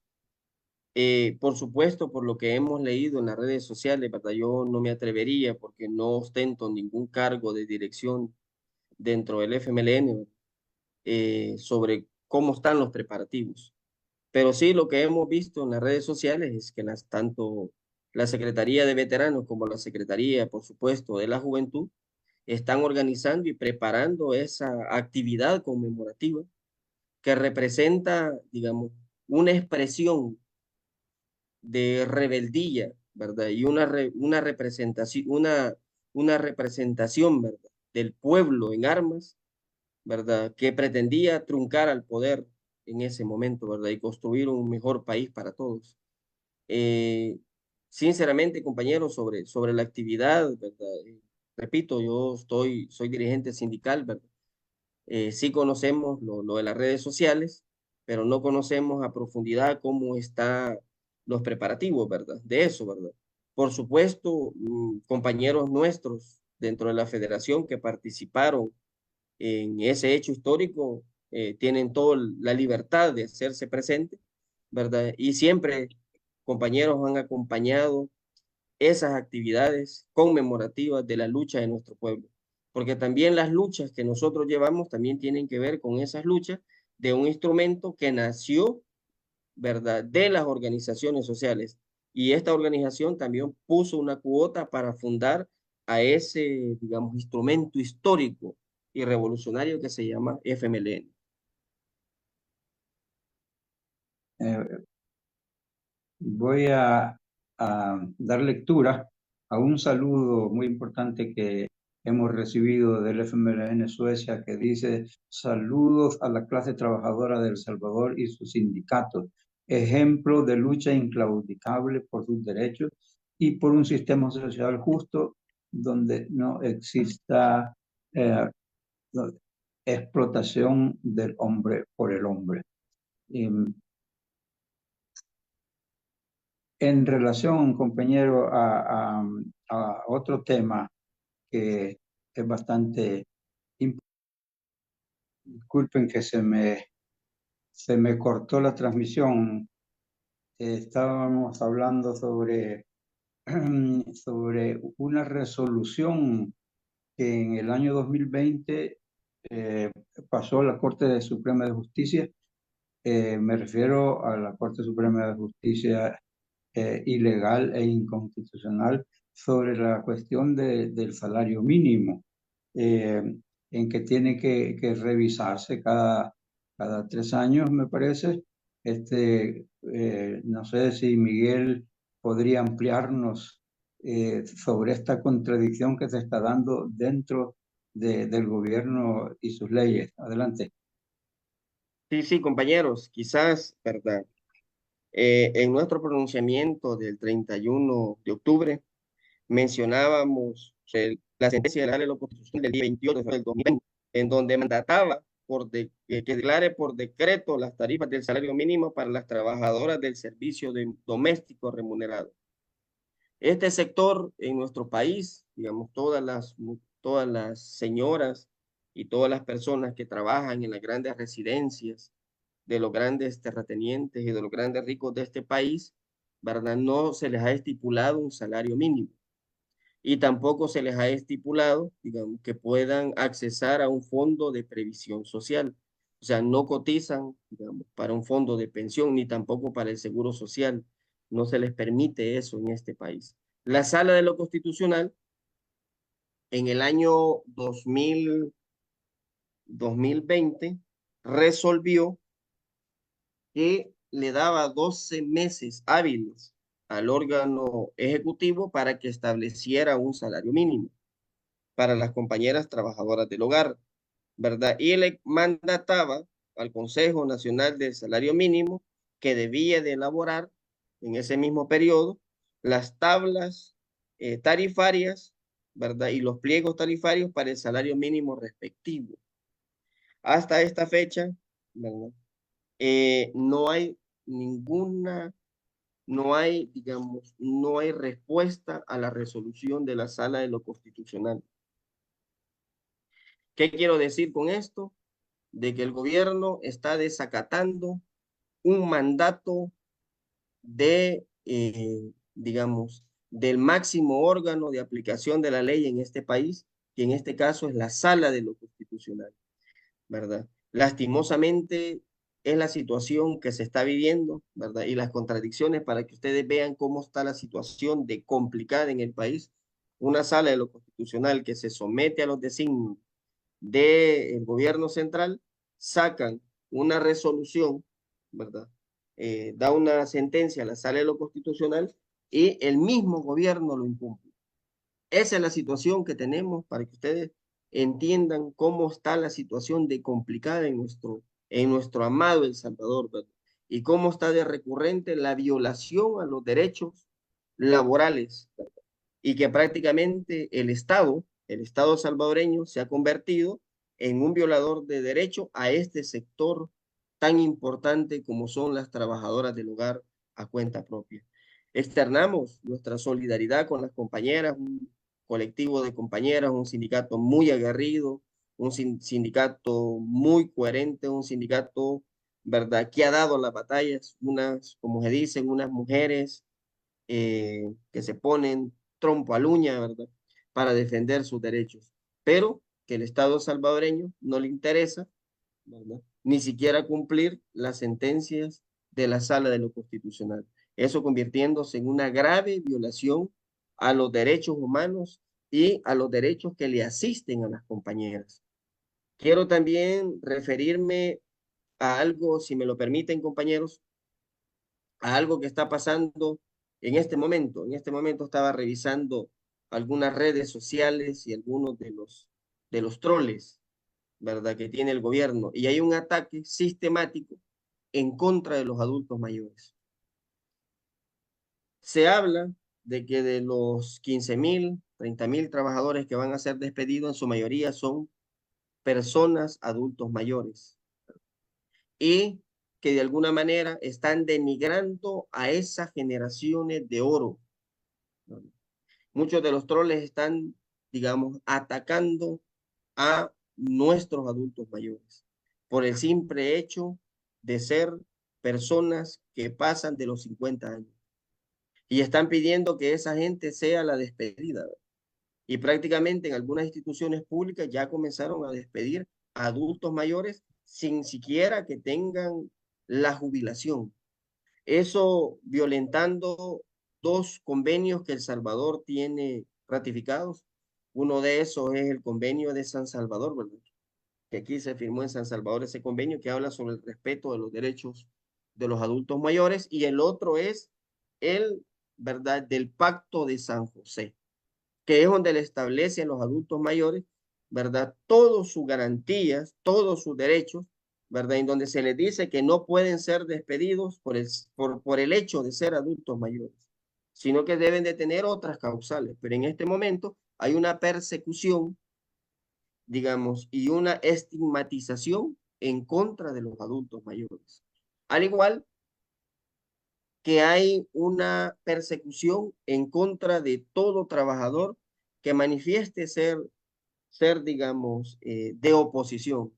Por supuesto, por lo que hemos leído en las redes sociales, ¿verdad?, yo no me atrevería porque no ostento ningún cargo de dirección dentro del FMLN sobre cómo están los preparativos. Pero sí, lo que hemos visto en las redes sociales es que tanto la Secretaría de Veteranos como la Secretaría, por supuesto, de la Juventud, están organizando y preparando esa actividad conmemorativa que representa, digamos, una expresión de rebeldía, ¿verdad? Y una representación, ¿verdad?, del pueblo en armas, ¿verdad?, que pretendía truncar al poder en ese momento, ¿verdad?, y construir un mejor país para todos. Sinceramente, compañeros, sobre la actividad, ¿verdad? Repito, soy dirigente sindical, ¿verdad? Sí conocemos lo de las redes sociales, pero no conocemos a profundidad cómo están los preparativos, ¿verdad?, de eso, ¿verdad? Por supuesto, compañeros nuestros dentro de la federación que participaron en ese hecho histórico tienen toda la libertad de hacerse presentes, ¿verdad? Y siempre compañeros han acompañado esas actividades conmemorativas de la lucha de nuestro pueblo, porque también las luchas que nosotros llevamos también tienen que ver con esas luchas de un instrumento que nació, ¿verdad?, de las organizaciones sociales. Y esta organización también puso una cuota para fundar a ese, digamos, instrumento histórico y revolucionario que se llama FMLN. Voy a dar lectura a un saludo muy importante que hemos recibido del FMLN Suecia, que dice: saludos a la clase trabajadora de El Salvador y sus sindicatos, ejemplo de lucha inclaudicable por sus derechos y por un sistema social justo donde no exista explotación del hombre por el hombre. En relación, compañero, a otro tema que es bastante importante. Disculpen que se me cortó la transmisión. Estábamos hablando sobre una resolución que en el año 2020 pasó la Corte Suprema de Justicia. Me refiero a la Corte Suprema de Justicia ilegal e inconstitucional sobre la cuestión del salario mínimo, en que tiene que revisarse cada 3 años, me parece. No sé si Miguel podría ampliarnos sobre esta contradicción que se está dando dentro del gobierno y sus leyes. Adelante. Sí, compañeros, quizás, ¿verdad? En nuestro pronunciamiento del 31 de octubre mencionábamos la sentencia de la Constitución del día 28 del 2020, en donde mandataba que declare por decreto las tarifas del salario mínimo para las trabajadoras del servicio doméstico remunerado. Este sector en nuestro país, digamos, todas las señoras y todas las personas que trabajan en las grandes residencias de los grandes terratenientes y de los grandes ricos de este país, ¿verdad?, no se les ha estipulado un salario mínimo y tampoco se les ha estipulado, digamos, que puedan accesar a un fondo de previsión social. O sea, no cotizan, digamos, para un fondo de pensión ni tampoco para el seguro social. No se les permite eso en este país. La Sala de lo Constitucional en el año 2020 resolvió que le daba 12 meses hábiles al órgano ejecutivo para que estableciera un salario mínimo para las compañeras trabajadoras del hogar, ¿verdad? Y le mandataba al Consejo Nacional del Salario Mínimo que debía de elaborar en ese mismo periodo las tablas tarifarias, ¿verdad?, y los pliegos tarifarios para el salario mínimo respectivo. Hasta esta fecha, ¿verdad?, no hay digamos, no hay respuesta a la resolución de la Sala de lo Constitucional. ¿Qué quiero decir con esto? De que el gobierno está desacatando un mandato digamos, del máximo órgano de aplicación de la ley en este país, que en este caso es la Sala de lo Constitucional, ¿verdad? Lastimosamente es la situación que se está viviendo, ¿verdad? Y las contradicciones para que ustedes vean cómo está la situación de complicada en el país. Una Sala de lo Constitucional que se somete a los designios del gobierno central, sacan una resolución, ¿verdad? Da una sentencia a la Sala de lo Constitucional y el mismo gobierno lo incumple. Esa es la situación que tenemos para que ustedes entiendan cómo está la situación de complicada en nuestro amado El Salvador, ¿verdad? Y cómo está de recurrente la violación a los derechos laborales, ¿verdad? Y que prácticamente el Estado salvadoreño se ha convertido en un violador de derecho a este sector tan importante como son las trabajadoras del hogar a cuenta propia. Externamos nuestra solidaridad con las compañeras, un colectivo de compañeras, un sindicato muy aguerrido, un sindicato muy coherente, un sindicato, ¿verdad?, que ha dado las batallas, unas, como se dicen, unas mujeres que se ponen trompo a uña, ¿verdad?, para defender sus derechos, pero que el Estado salvadoreño no le interesa, ¿verdad?, ni siquiera cumplir las sentencias de la Sala de lo Constitucional. Eso convirtiéndose en una grave violación a los derechos humanos y a los derechos que le asisten a las compañeras. Quiero también referirme a algo, si me lo permiten, compañeros, a algo que está pasando en este momento. En este momento estaba revisando algunas redes sociales y algunos de los troles, ¿verdad?, que tiene el gobierno. Y hay un ataque sistemático en contra de los adultos mayores. Se habla de que de los 15,000, 30,000 trabajadores que van a ser despedidos, en su mayoría son personas adultos mayores. Y que de alguna manera están denigrando a esas generaciones de oro. Muchos de los troles están, digamos, atacando a nuestros adultos mayores por el simple hecho de ser personas que pasan de los 50 años y están pidiendo que esa gente sea la despedida. Y prácticamente en algunas instituciones públicas ya comenzaron a despedir a adultos mayores sin siquiera que tengan la jubilación. Eso violentando dos convenios que El Salvador tiene ratificados. Uno de esos es el convenio de San Salvador, ¿verdad?, que aquí se firmó en San Salvador ese convenio que habla sobre el respeto de los derechos de los adultos mayores, y el otro es el, ¿verdad?, del Pacto de San José, que es donde le establece a los adultos mayores, ¿verdad?, todas sus garantías, todos sus derechos, ¿verdad?, en donde se les dice que no pueden ser despedidos por el hecho de ser adultos mayores, sino que deben de tener otras causales. Pero en este momento hay una persecución, digamos, y una estigmatización en contra de los adultos mayores. Al igual que hay una persecución en contra de todo trabajador que manifieste ser digamos, de oposición.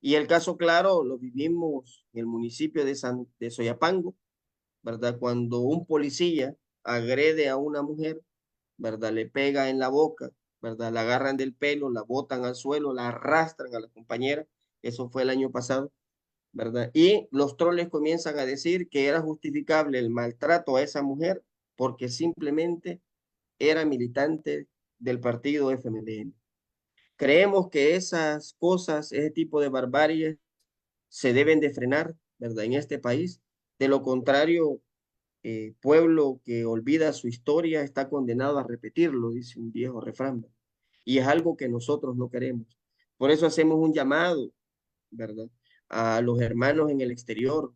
Y el caso claro lo vivimos en el municipio de Soyapango, ¿verdad? Cuando un policía agrede a una mujer, ¿verdad?, le pega en la boca, ¿verdad?, la agarran del pelo, la botan al suelo, la arrastran a la compañera. Eso fue el año pasado, ¿verdad? Y los troles comienzan a decir que era justificable el maltrato a esa mujer porque simplemente era militante del partido FMLN. Creemos que esas cosas, ese tipo de barbarie, se deben de frenar, ¿verdad?, en este país. De lo contrario, pueblo que olvida su historia está condenado a repetirlo, dice un viejo refrán. Y es algo que nosotros no queremos. Por eso hacemos un llamado, ¿verdad?, a los hermanos en el exterior,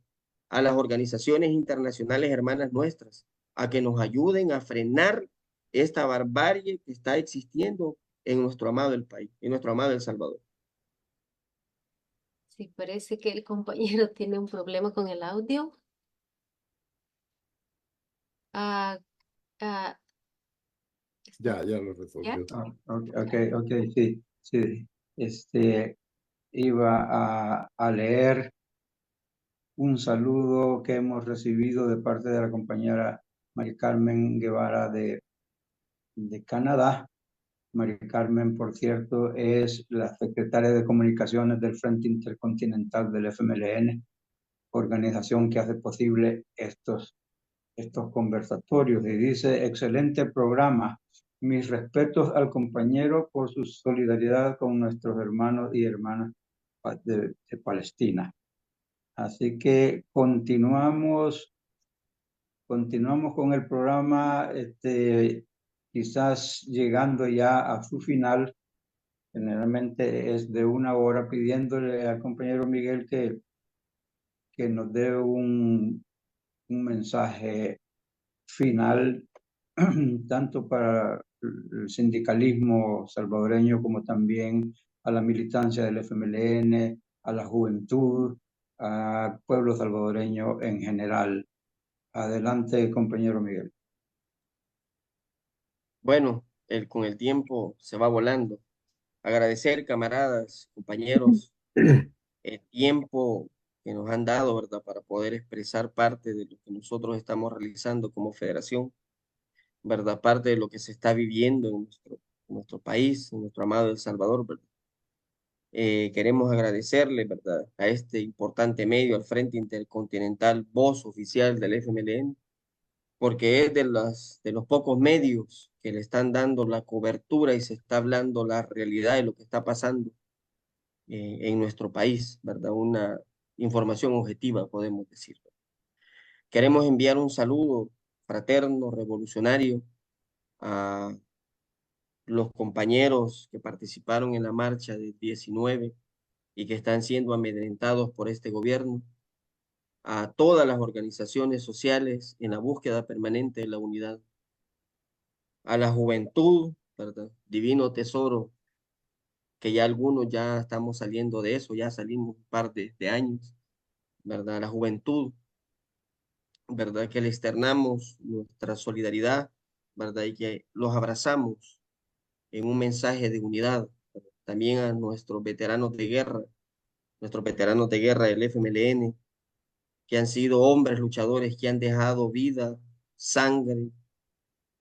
a las organizaciones internacionales hermanas nuestras, a que nos ayuden a frenar esta barbarie que está existiendo en nuestro amado el país, en nuestro amado El Salvador. Sí, parece que el compañero tiene un problema con el audio. Ah, ah, Ya lo ¿ya? resolvió. Ok, sí, sí. Iba a leer un saludo que hemos recibido de parte de la compañera María Carmen Guevara de Canadá. María Carmen, por cierto, es la secretaria de Comunicaciones del Frente Intercontinental del FMLN, organización que hace posible estos conversatorios. Y dice: excelente programa. Mis respetos al compañero por su solidaridad con nuestros hermanos y hermanas de Palestina. Así que continuamos con el programa, quizás llegando ya a su final. Generalmente es de 1 hora, pidiéndole al compañero Miguel que nos dé un mensaje final, tanto para el sindicalismo salvadoreño como también a la militancia del FMLN, a la juventud, al pueblo salvadoreño en general. Adelante, compañero Miguel. Bueno, con el tiempo se va volando. Agradecer, camaradas, compañeros, el tiempo que nos han dado, ¿verdad?, para poder expresar parte de lo que nosotros estamos realizando como federación, ¿verdad?, parte de lo que se está viviendo en nuestro país, en nuestro amado El Salvador, ¿verdad? Queremos agradecerle, ¿verdad?, a este importante medio, al Frente Intercontinental, voz oficial del FMLN, porque es de los pocos medios que le están dando la cobertura y se está hablando la realidad de lo que está pasando en nuestro país, ¿verdad? Una información objetiva, podemos decir. Queremos enviar un saludo fraterno, revolucionario, a los compañeros que participaron en la marcha del 19 y que están siendo amedrentados por este gobierno, a todas las organizaciones sociales en la búsqueda permanente de la unidad, a la juventud, ¿verdad?, divino tesoro, que ya algunos ya estamos saliendo de eso, ya salimos un par de años, ¿verdad?, a la juventud, ¿verdad?, que le externamos nuestra solidaridad, ¿verdad?, y que los abrazamos en un mensaje de unidad, ¿verdad? También a nuestros veteranos de guerra del FMLN, que han sido hombres luchadores que han dejado vida, sangre,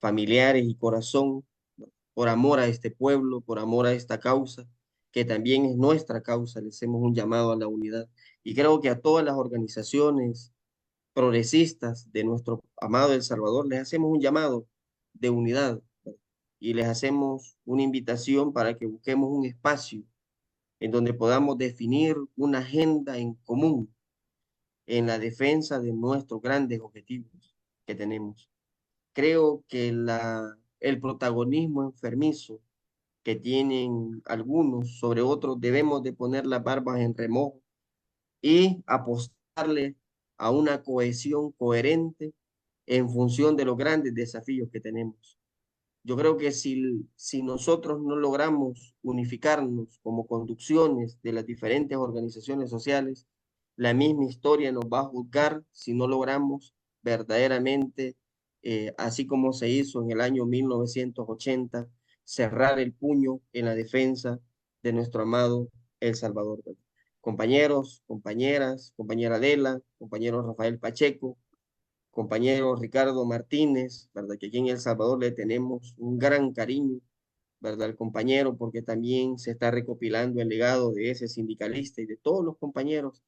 familiares y corazón, por amor a este pueblo, por amor a esta causa, que también es nuestra causa. Les hacemos un llamado a la unidad. Y creo que a todas las organizaciones progresistas de nuestro amado El Salvador, les hacemos un llamado de unidad, ¿verdad?, y les hacemos una invitación para que busquemos un espacio en donde podamos definir una agenda en común en la defensa de nuestros grandes objetivos que tenemos. Creo que el protagonismo enfermizo que tienen algunos sobre otros, debemos de poner las barbas en remojo y apostarle a una cohesión coherente en función de los grandes desafíos que tenemos. Yo creo que si nosotros no logramos unificarnos como conducciones de las diferentes organizaciones sociales, la misma historia nos va a juzgar si no logramos verdaderamente, así como se hizo en el año 1980, cerrar el puño en la defensa de nuestro amado El Salvador. Compañeros, compañeras, compañera Adela, compañero Rafael Pacheco, compañero Ricardo Martínez, ¿verdad?, que aquí en El Salvador le tenemos un gran cariño, ¿verdad?, al compañero, porque también se está recopilando el legado de ese sindicalista y de todos los compañeros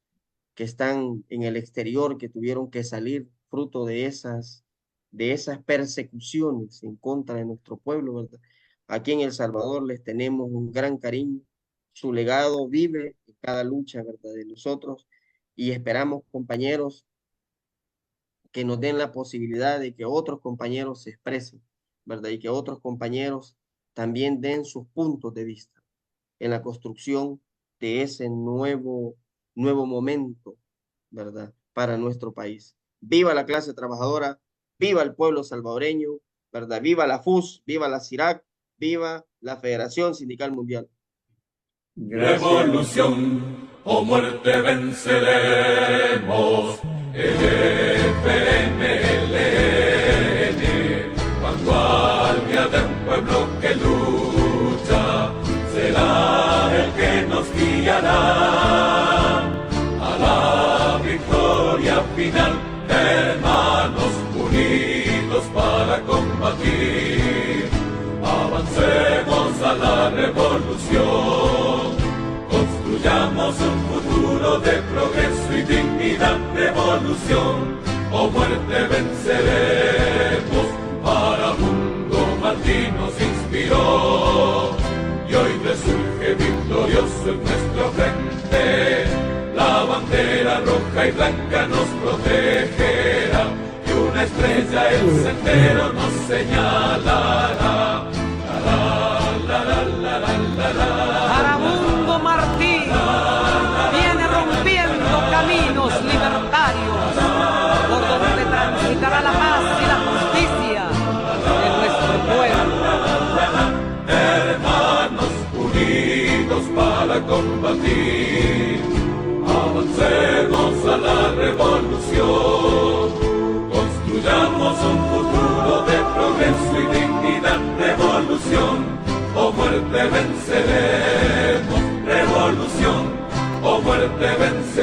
que están en el exterior, que tuvieron que salir fruto de esas persecuciones en contra de nuestro pueblo, ¿verdad? Aquí en El Salvador les tenemos un gran cariño. Su legado vive en cada lucha, ¿verdad?, de nosotros, y esperamos, compañeros, que nos den la posibilidad de que otros compañeros se expresen, ¿verdad?, y que otros compañeros también den sus puntos de vista en la construcción de ese nuevo momento, ¿verdad?, para nuestro país. Viva la clase trabajadora, viva el pueblo salvadoreño, ¿verdad?, viva la FUS, viva la CIRAC, viva la Federación Sindical Mundial. Gracias. Revolución o muerte venceremos, el FMLN, vanguardia de un pueblo que lucha, será el que nos guiará a la victoria final, hermanos unidos para combatir. Avancemos a la revolución, construyamos un futuro de progreso y dignidad. Revolución o muerte venceremos, Farabundo Martí nos inspiró y hoy resurge victorioso en nuestro frente. La bandera roja y blanca nos protegerá y una estrella el sendero nos señalará. Farabundo Martí viene rompiendo caminos libertarios por donde transitará la paz y la justicia de nuestro pueblo. Hermanos unidos para combatir, avancemos a la revolución, construyamos un futuro de progreso y dignidad. Revolución o muerte venceremos. venceremos, revolución o muerte venceremos.